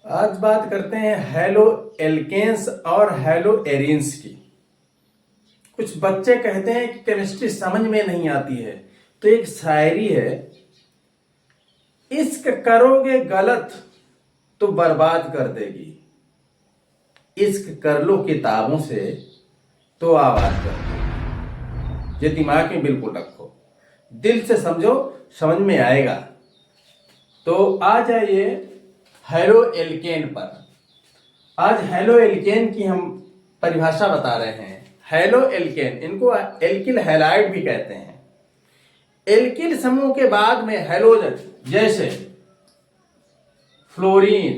आज बात करते हैं हेलो एल्केन्स और हेलो एरीन्स की। कुछ बच्चे कहते हैं कि केमिस्ट्री समझ में नहीं आती है, तो एक शायरी है, इश्क करोगे गलत तो बर्बाद कर देगी, इश्क कर लो किताबों से तो आबाद कर देगी। ये दिमाग में बिल्कुल रखो, दिल से समझो, समझ में आएगा। तो आ जाइए हेलो एल्केन पर। आज हेलो एल्केन की हम परिभाषा बता रहे हैं। हेलो एल्केन, इनको एल्किल हैलाइड भी कहते हैं। एल्किल समूह के बाद में हैलोजन जैसे फ्लोरीन,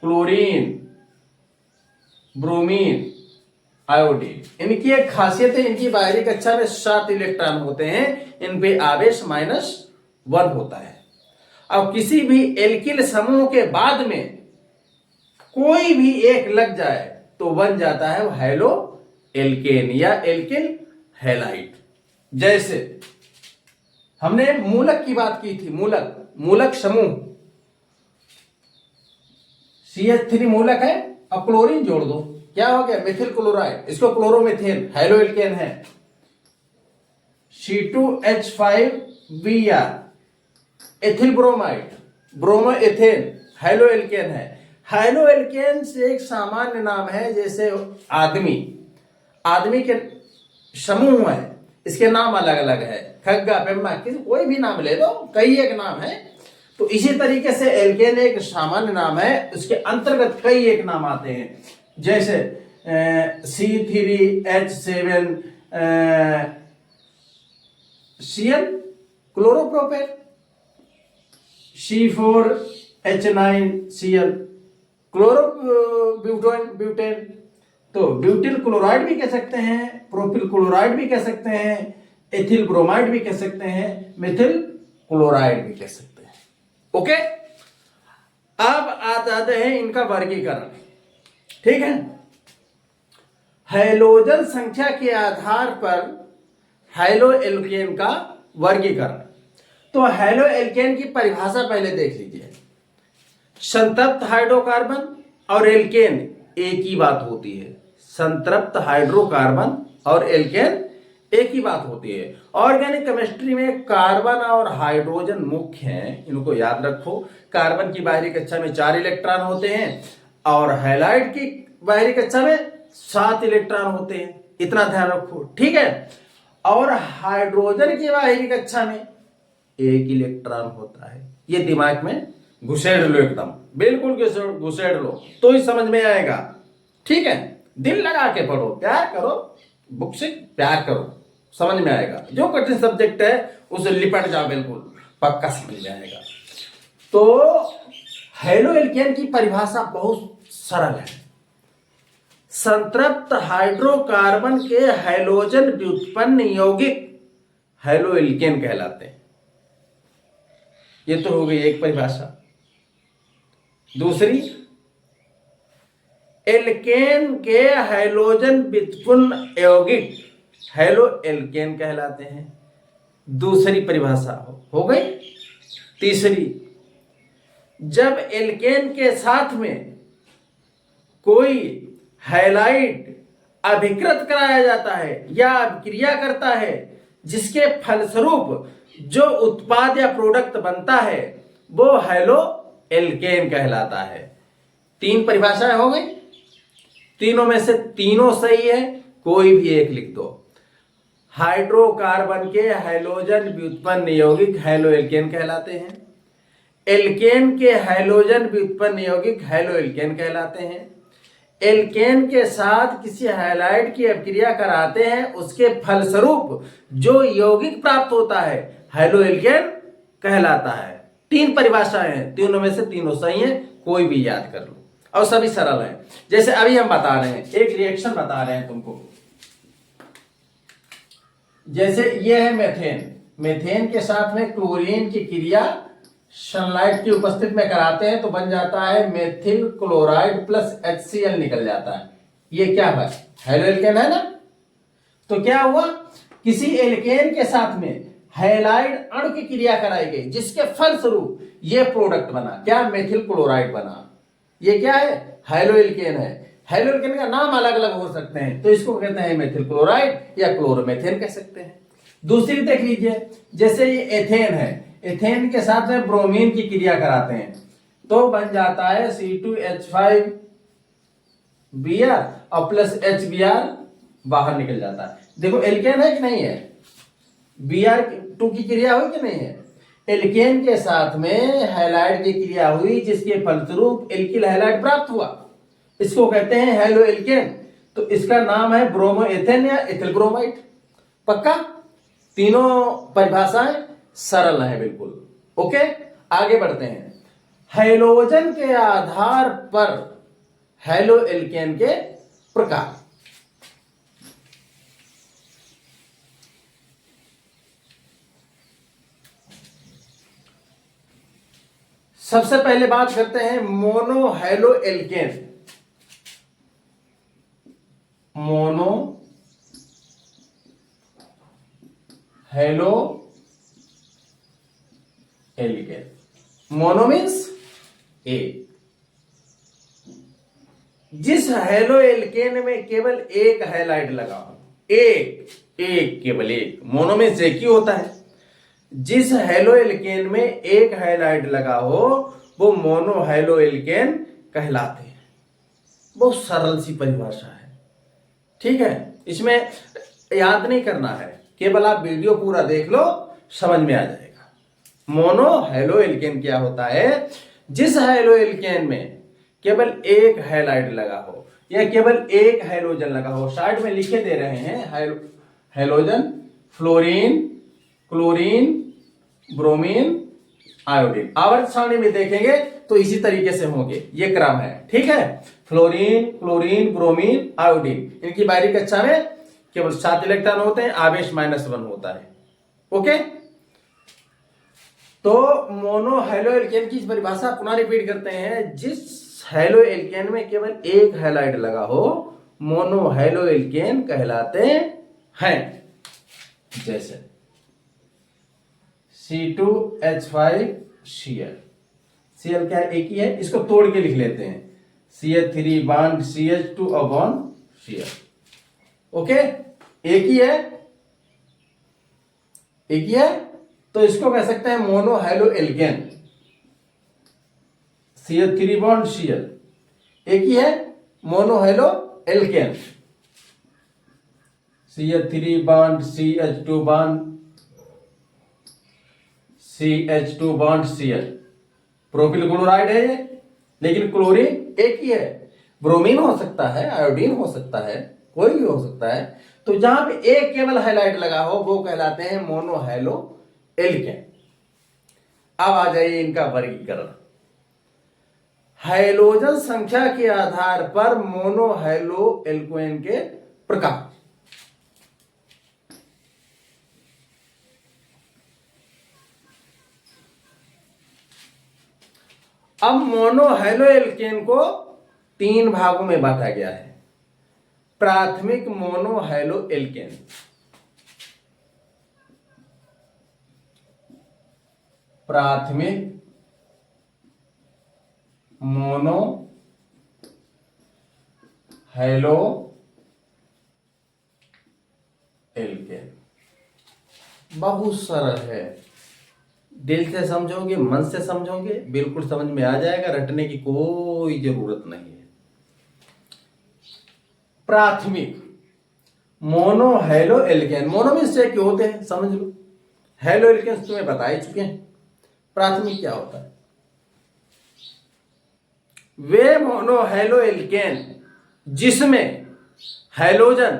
क्लोरीन, ब्रोमीन, आयोडीन, इनकी एक खासियत है, इनकी बाहरी कक्षा में 7 इलेक्ट्रॉन होते हैं, इन पे आवेश -1 होता है। अब किसी भी एल्किल समूह के बाद में कोई भी एक लग जाए तो बन जाता है वो हेलो एल्केन या एल्किल हैलाइड। जैसे हमने मूलक की बात की थी, मूलक समूह CH3 मूलक है, अब क्लोरीन जोड़ दो, क्या हो गया? मिथिल क्लोराइड, इसको क्लोरोमिथेन, हेलो एल्केन है। C2H5Br ethyl bromide, bromo ethane, halo alkane है। हेलो एल्केन से एक सामान्य नाम है, जैसे आदमी के समूह है, इसके नाम अलग अलग है, खग्गा, पेम्मा, कोई भी नाम ले दो, कई एक नाम है। तो इसी तरीके से एल्केन एक सामान्य नाम है, उसके अंतर्गत कई एक नाम आते हैं, जैसे C3H7 Cl chloropropane, C4H9Cl chlorobutane. तो ब्यूटिल क्लोराइड भी कह सकते हैं, प्रोपिल क्लोराइड भी कह सकते हैं, एथिल ब्रोमाइड भी कह सकते हैं, मिथिल क्लोराइड भी कह सकते हैं। ओके, अब आ जाते हैं इनका वर्गीकरण। ठीक है, हैलोजन संख्या के आधार पर हेलो एल्केन का वर्गीकरण। तो हेलो एल्केन की परिभाषा पहले देख लीजिए। संतृप्त हाइड्रोकार्बन और एल्केन एक ही बात होती है। संतृप्त हाइड्रोकार्बन और एल्केन एक ही बात होती है। ऑर्गेनिक केमिस्ट्री में कार्बन और हाइड्रोजन मुख्य हैं, इनको याद रखो। कार्बन की बाहरी कक्षा में 4 इलेक्ट्रॉन होते हैं और हैलाइड की बाहरी कक्षा में 7 इलेक्ट्रॉन होते हैं, इतना ध्यान रखो। ठीक है, और हाइड्रोजन की बाहरी कक्षा में 1 इलेक्ट्रॉन होता है। ये दिमाग में घुसेड़ लो, एकदम बिल्कुल घुसेड़ लो तो ही समझ में आएगा। ठीक है, दिल लगा के पढ़ो, प्यार करो, बुक से प्यार करो, समझ में आएगा। जो कठिन सब्जेक्ट है उसे लिपट जाओ, बिल्कुल पक्का समझ में आएगा। तो हेलो एल्केन की परिभाषा बहुत सरल है। संतृप्त हाइड्रोकार्बन के हैलोजन व्युत्पन्न यौगिक हेलो एल्केन कहलाते हैं। ये तो हो गई एक परिभाषा। दूसरी, एल्केन के हैलोजन व्युत्पन्न यौगिक हेलो एल्केन कहलाते हैं। दूसरी परिभाषा हो गई। तीसरी, जब एल्केन के साथ में कोई हैलाइड अभिकृत कराया जाता है या अभिक्रिया करता है, जिसके फलस्वरूप जो उत्पाद या प्रोडक्ट बनता है वो हेलो एल्केन कहलाता है। 3 परिभाषाएं हो गई। तीनों में से तीनों सही है, कोई भी एक लिख दो। हाइड्रोकार्बन के हैलोजन व्युत्पन्न यौगिक हेलो एल्केन कहलाते हैं। एल्केन के हैलोजन व्युत्पन्न यौगिक हेलो एल्केन कहलाते हैं। एल्केन के साथ किसी हैलाइड की अभिक्रिया कराते हैं, उसके फलस्वरूप जो यौगिक प्राप्त होता है हेलो एल्केन कहलाता है। 3 परिभाषाएं हैं, तीनों में से तीनों सही हैं, कोई भी याद कर लो और सभी सरल हैं। जैसे अभी हम बता रहे हैं, एक रिएक्शन बता रहे हैं तुमको। जैसे ये है मेथेन, मेथेन के साथ में क्लोरीन की क्रिया सनलाइट की उपस्थिति में कराते हैं तो बन जाता है मेथिल क्लोराइड प्लस HCl निकल जाता है। ये क्या है? हेलो एल्केन है ना। तो क्या हुआ, किसी एल्केन के साथ में हैलाइड अणु की क्रिया कराई गई, जिसके फलस्वरूप ये प्रोडक्ट बना, क्या? मेथिल क्लोराइड बना। ये क्या है? हैलो एल्केन है। हैलो एल्केन का नाम अलग अलग हो सकते हैं, तो इसको कहते हैं मेथिल क्लोराइड या क्लोरोमेथेन कह सकते हैं। दूसरी देख लीजिए, जैसे ये एथेन है, एथेन के साथ में ब्रोमीन की क्रिया कराते हैं तो बन जाता है C2H5 Br और प्लस HBr बाहर निकल जाता है। देखो एल्केन है कि नहीं है, Br2 की क्रिया हुई कि नहीं है, एल्केन के साथ में हैलाइड की क्रिया हुई जिसके फलस्वरूप एल्किल हैलाइड प्राप्त हुआ, इसको कहते हैं हैलो एल्केन। तो इसका नाम है ब्रोमो एथेन या एथिल ब्रोमाइड। पक्का? तीनों परिभाषाएं सरल है बिल्कुल। ओके, आगे बढ़ते हैं। हैलोजन के आधार पर हैलो एल्केन के प्रकार। सबसे पहले बात करते हैं mono halo alkane. Mono halo alkane. Mono means एक। जिस हैलो एल्केन में केवल एक हैलाइड लगा हो, केवल एक, मोनो में एक ही होता है। जिस हैलो एल्केन में एक हैलाइड लगा हो वो मोनो हैलो एल्केन कहलाते हैं। बहुत सरल सी परिभाषा है, ठीक है, इसमें याद नहीं करना है, केवल आप वीडियो पूरा देख लो, समझ में आ जाएगा। मोनो हैलो एल्केन क्या होता है? जिस हैलो एल्केन में केवल एक हैलाइड लगा हो या केवल एक हैलोजन लगा हो, साइड में लिखे दे रहे हैं halogen, fluorine, chlorine, bromine, iodine. आवर्त सारणी में देखेंगे तो इसी तरीके से होंगे, ये क्रम है, ठीक है। फ्लोरीन, क्लोरीन, ब्रोमीन, आयोडीन, इनकी बाहरी कक्षा में केवल 7 इलेक्ट्रॉन होते हैं, आवेश -1 होता है। ओके, तो मोनो हैलो एल्केन की परिभाषा पुनः रिपीट करते हैं। जिस हैलो एल्केन में केवल एक हैलाइड लगा हो मोनो हैलो एल्केन कहलाते हैं। जैसे C2H5Cl, Cl क्या एक ही है, इसको तोड़ के लिख लेते हैं, CH3 बॉन्ड CH2 और बॉन्ड Cl। ओके, एक ही है, तो इसको कह सकते हैं mono halo alkane. CH3 bond Cl एक ही है, mono halo alkane. CH3 bond CH2 bond CH2 bond Cl, propyl chloride है ये, लेकिन क्लोरीन एक ही है। ब्रोमीन हो सकता है, आयोडीन हो सकता है, कोई भी हो सकता है। तो जहां पे एक केवल हाइलाइट लगा हो वो कहलाते हैं मोनो हैलो एल्केन। अब आ जाइए इनका वर्गीकरण। हैलोजन संख्या के आधार पर मोनो हैलो एल्केन के प्रकार। अब मोनो हैलो एल्केन को 3 भागों में बांटा गया है। प्राथमिक मोनो हैलो एल्केन, प्राथमिक मोनो हैलो एल्केन। बहुत सरल है, दिल से समझोगे, मन से समझोगे, बिल्कुल समझ में आ जाएगा, रटने की कोई जरूरत नहीं है। प्राथमिक मोनो हैलो एल्केन, मोनो में से क्यों होते हैं समझ लो, हैलो एल्केन तुम्हें बता ही चुके हैं। प्राथमिक क्या होता है? वे मोनो हैलो एल्केन जिसमें हैलोजन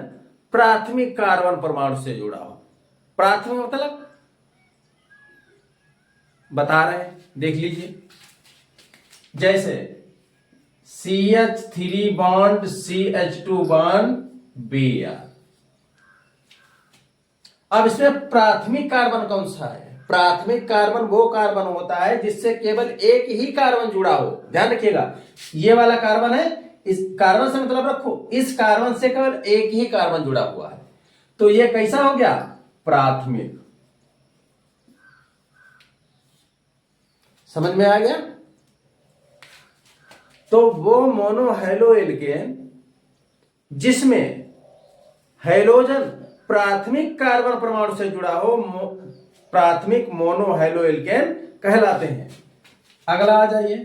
प्राथमिक कार्बन परमाणु से जुड़ा हो। प्राथमिक मतलब बता रहे हैं, देख लीजिए, जैसे CH3 bond CH2 bond Br। अब इसमें प्राथमिक कार्बन कौन सा है? प्राथमिक कार्बन वो कार्बन होता है जिससे केवल एक ही कार्बन जुड़ा हो। ध्यान रखिएगा, ये वाला कार्बन है, इस कार्बन से मतलब रखो, इस कार्बन से केवल एक ही कार्बन जुड़ा हुआ है, तो ये कैसा हो गया? प्राथमिक। समझ में आ गया? तो वो मोनोहैलो एल्केन जिसमें हैलोजन प्राथमिक कार्बन परमाणु से जुड़ा हो प्राथमिक मोनोहैलो एल्केन कहलाते हैं। अगला आ जाइए,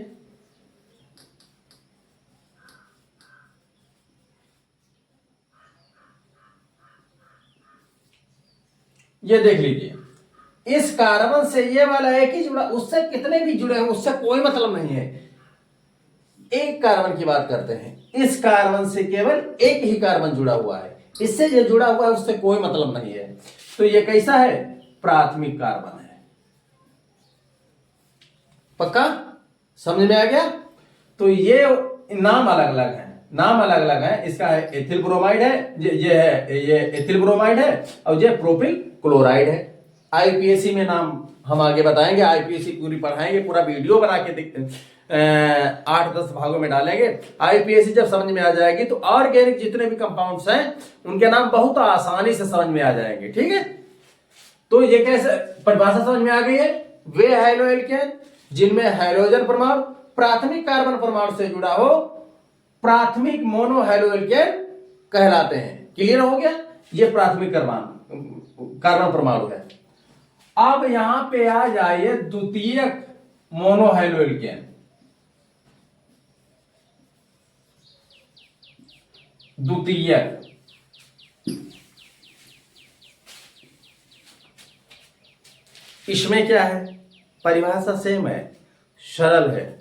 ये देख लीजिए, इस कार्बन से ये वाला एक ही जुड़ा, उससे कितने भी जुड़े हैं उससे कोई मतलब नहीं है। एक कार्बन की बात करते हैं, इस कार्बन से केवल एक ही कार्बन जुड़ा हुआ है, इससे जो जुड़ा हुआ है उससे कोई मतलब नहीं है। तो ये कैसा है? प्राथमिक कार्बन है। पक्का समझ में आ गया? तो ये नाम अलग अलग है, नाम अलग अलग है। इसका है एथिल ब्रोमाइड है, ये एथिल ब्रोमाइड है, और ये प्रोपिल क्लोराइड है। आईपीएससी में नाम हम आगे बताएंगे, आईपीएससी पूरी पढ़ाएंगे, पूरा वीडियो बना के 8-10 भागों में डालेंगे। आईपीएससी जब समझ में आ जाएगी तो ऑर्गेनिक जितने भी कंपाउंड्स हैं उनके नाम बहुत आसानी से समझ में आ जाएंगे। ठीक है, तो ये कैसे परिभाषा समझ में आ गई है? वे हैलो एल्केन जिनमें हैलोजन परमाणु प्राथमिक कार्बन परमाणु से जुड़ा हो प्राथमिक मोनोहैलो एल्केन कहलाते हैं। क्लियर हो गया? ये प्राथमिक कार्बन परमाणु है। अब यहां पे आ जाइए द्वितीयक मोनोहैलो एल्केन। द्वितीयक इसमें क्या है? परिभाषा सेम है, सरल है।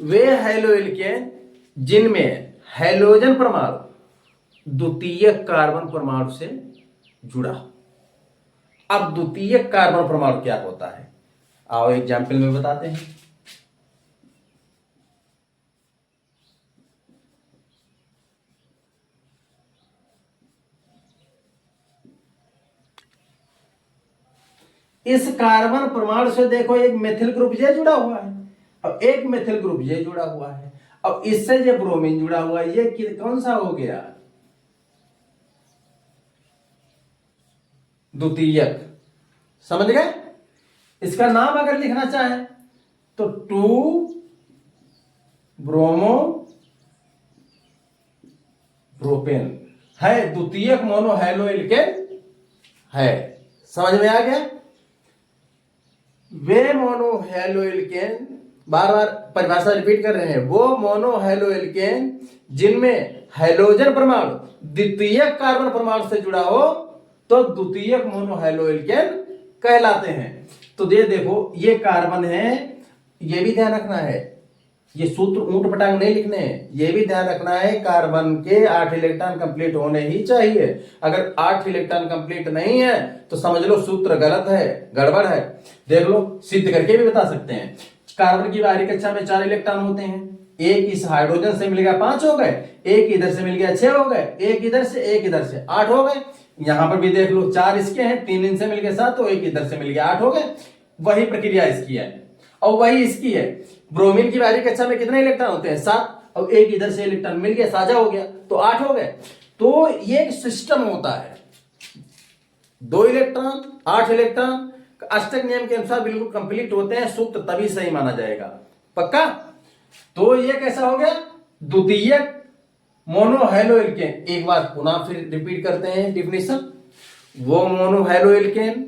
वे हैलो एल्केन जिनमें हैलोजन परमाणु द्वितीयक कार्बन परमाणु से जुड़ा। अब द्वितीयक कार्बन परमाणु क्या होता है? आओ एग्जाम्पल में बताते हैं। इस कार्बन परमाणु से देखो एक मेथिल ग्रुप ये जुड़ा हुआ है, अब एक मेथिल ग्रुप ये जुड़ा हुआ है, अब इससे ये ब्रोमीन जुड़ा हुआ है। ये कौन सा हो गया? द्वितीयक। समझ गए? इसका नाम अगर लिखना चाहें तो 2 ब्रोमो प्रोपेन है, द्वितीयक मोनोहैलो एल्केन है। समझ में आ गया? वे मोनोहैलो एल्केन, बार बार परिभाषा रिपीट कर रहे हैं, वो मोनोहैलो एल्केन जिनमें हैलोजन परमाणु द्वितीयक कार्बन परमाणु से जुड़ा हो तो द्वितीयक मोनोहैलो एल्केन कहलाते हैं। तो ये देखो, ये कार्बन है, ये भी ध्यान रखना है, ये सूत्र ऊंट पटांग नहीं लिखने हैं, ये भी ध्यान रखना है कार्बन के 8 इलेक्ट्रॉन कंप्लीट होने ही चाहिए। अगर 8 इलेक्ट्रॉन कंप्लीट नहीं है तो समझ लो सूत्र गलत है, गड़बड़ है। देख लो, सिद्ध करके भी बता सकते हैं। कार्बन की बाहरी कक्षा में 4 इलेक्ट्रॉन होते हैं, एक इस हाइड्रोजन से मिल गया 5 हो गए, एक इधर से मिल गया 6 हो गए, एक इधर से, एक इधर से 8 हो गए। यहां पर भी देख लो, 4 इसके हैं, 3 इनसे मिल गए 7, तो एक इधर से मिल गया 8 हो गए। वही प्रक्रिया इसकी है और वही इसकी है। ब्रोमीन की बाहरी कक्षा में कितने इलेक्ट्रॉन होते हैं? 7, और एक इधर से इलेक्ट्रॉन मिल गया, साझा हो गया, तो 8 हो गए। तो ये एक सिस्टम होता है, 2 इलेक्ट्रॉन 8 इलेक्ट्रॉन अष्टक नियम के अनुसार बिल्कुल कंप्लीट होते हैं, सूत्र तभी सही माना जाएगा। पक्का? तो ये कैसा हो गया? द्वितीयक मोनोहैलो एल्केन। एक बार पुनः फिर रिपीट करते हैं डिफिनेशन। वो मोनोहैलो एल्केन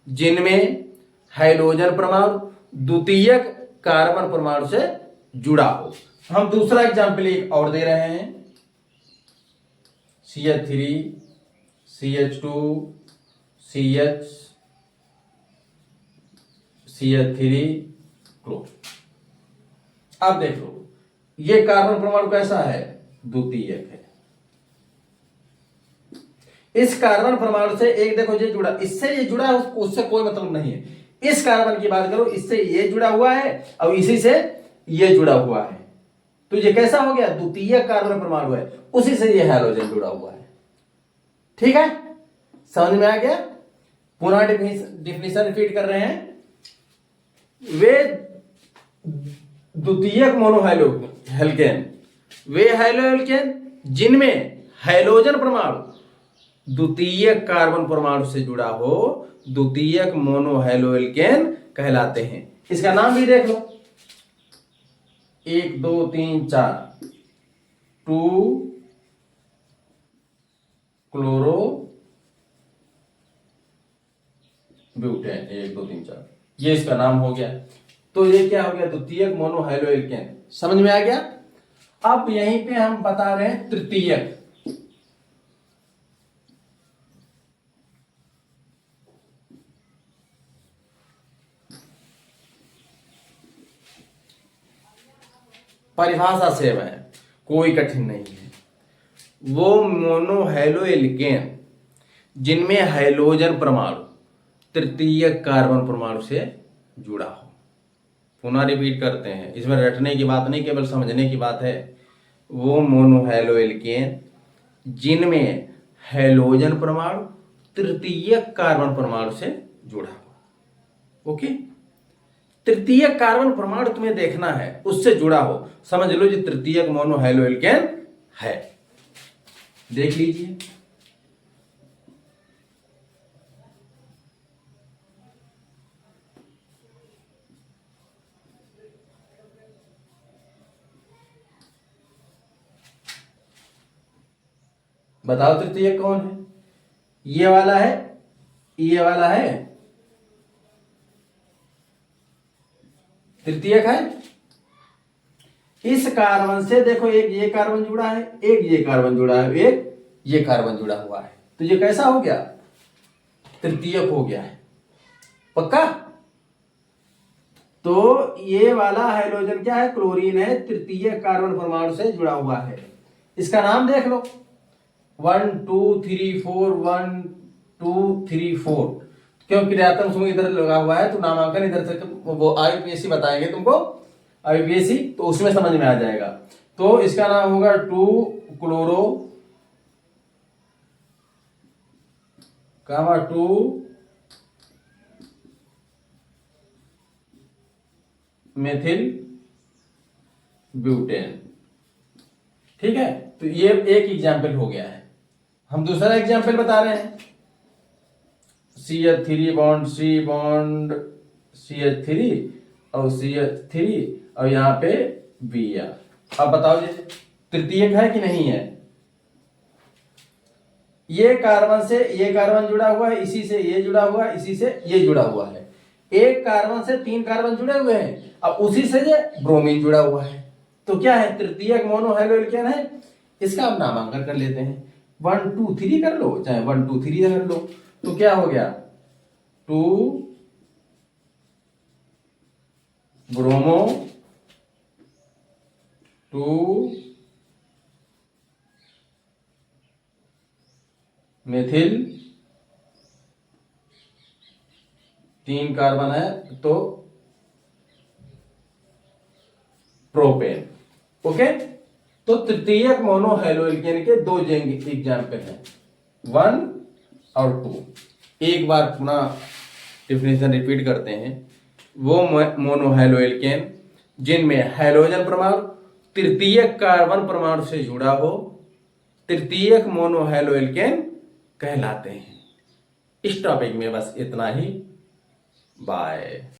जिनमें हैलोजन परमाणु द्वितीयक कार्बन परमाणु से जुड़ा हो। हम दूसरा एग्जाम्पल एक और दे रहे हैं, CH3 CH2 CH3 क्लोर। अब देख लो, ये कार्बन परमाणु कैसा है? द्वितीयक है। इस कार्बन परमाणु से एक देखो ये जुड़ा, इससे ये जुड़ा है, उससे कोई मतलब नहीं है। इस कार्बन की बात करो, इससे ये जुड़ा हुआ है और इसी से ये जुड़ा हुआ है, तो ये कैसा हो गया? द्वितीयक कार्बन परमाणु है, उसी से ये हैलोजन जुड़ा हुआ है। ठीक है, समझ में आ गया? पुनः डिफिनेशन रिपीट कर रहे हैं। वे द्वितीयक मोनोहैलो एल्केन, वे हैलो एल्केन जिनमें हैलोजन परमाणु द्वितीयक कार्बन परमाणु से जुड़ा हो द्वितीयक मोनोहैलो एल्केन कहलाते हैं। इसका नाम भी देख लो, 1 2 3 4 2 क्लोरो ब्यूटेन, 1 2 3 4, ये इसका नाम हो गया। तो ये क्या हो गया, द्वितीयक मोनोहाइड्रोएल्केन। समझ में आ गया। अब यहीं पे हम बता रहे हैं तृतीयक। परिभाषा सेव है, कोई कठिन नहीं है। वो मोनोहाइड्रोएल्केन जिनमें हाइड्रोजन परमाणु तृतीयक कार्बन परमाणु से जुड़ा हो। पुनः रिपीट करते हैं, इसमें रटने की बात नहीं, केवल समझने की बात है। वो मोनोहाइड्रोएल्केन जिनमें हाइड्रोजन परमाणु तृतीयक कार्बन परमाणु से जुड़ा हो। ओके, तृतीयक कार्बन परमाणु तुम्हें देखना है, उससे जुड़ा हो, समझ लो जी तृतीयक मोनोहाइड्रोएल्केन है। देख लीजिए, बताओ तृतीयक कौन है। ये वाला है, ये वाला है तृतीयक है। इस कार्बन से देखो, एक ये कार्बन जुड़ा है, एक ये कार्बन जुड़ा है, एक ये कार्बन जुड़ा हुआ है, तो ये कैसा हो गया, तृतीयक हो गया है। पक्का। तो ये वाला हाइड्रोजन क्या है, क्लोरीन है, तृतीयक कार्बन परमाणु से जुड़ा हुआ है। इसका नाम देख लो, 1 2 3 4 1 2 3 4, क्यों क्रियात्मक समूह इधर लगा हुआ है तो नामांकन इधर से, वो आईपीएससी बताएंगे तुमको, आईपीएससी, तो उसमें समझ में आ जाएगा। तो इसका नाम होगा 2 क्लोरो 2 मेथिल ब्यूटेन। ठीक है, तो ये एक एग्जाम्पल हो गया है। हम दूसरा एग्जाम्पल बता रहे हैं, CH3 bond C bond CH3 और CH3 और यहाँ पे Br। अब बताओ जी तृतीयक है कि नहीं है। ये कार्बन से ये कार्बन जुड़ा हुआ है, इसी से ये जुड़ा हुआ है, इसी से ये जुड़ा हुआ है। एक कार्बन से 3 कार्बन जुड़े हुए हैं, अब उसी से ये ब्रोमीन जुड़ा हुआ है, तो क्या है, तृतीयक मोनोहाइड्रोएल्केन है। इसका हम नामांकन कर लेते हैं, 1 2 3 कर लो, चाहे 1 2 3 कर लो, तो क्या हो गया, 2 ब्रोमो 2 मेथिल, 3 कार्बन है तो प्रोपेन। ओके, तो तृतीयक मोनोहाइड्रोएल्केन के 2 एग्जाम्पल हैं, 1 और 2। एक बार पुनः डिफिनेशन रिपीट करते हैं। वो मोनोहाइड्रोएल्केन जिनमें हाइड्रोजन परमाणु तृतीयक कार्बन परमाणु से जुड़ा हो, तृतीयक मोनोहाइड्रोएल्केन कहलाते हैं। इस टॉपिक में बस इतना ही। बाय।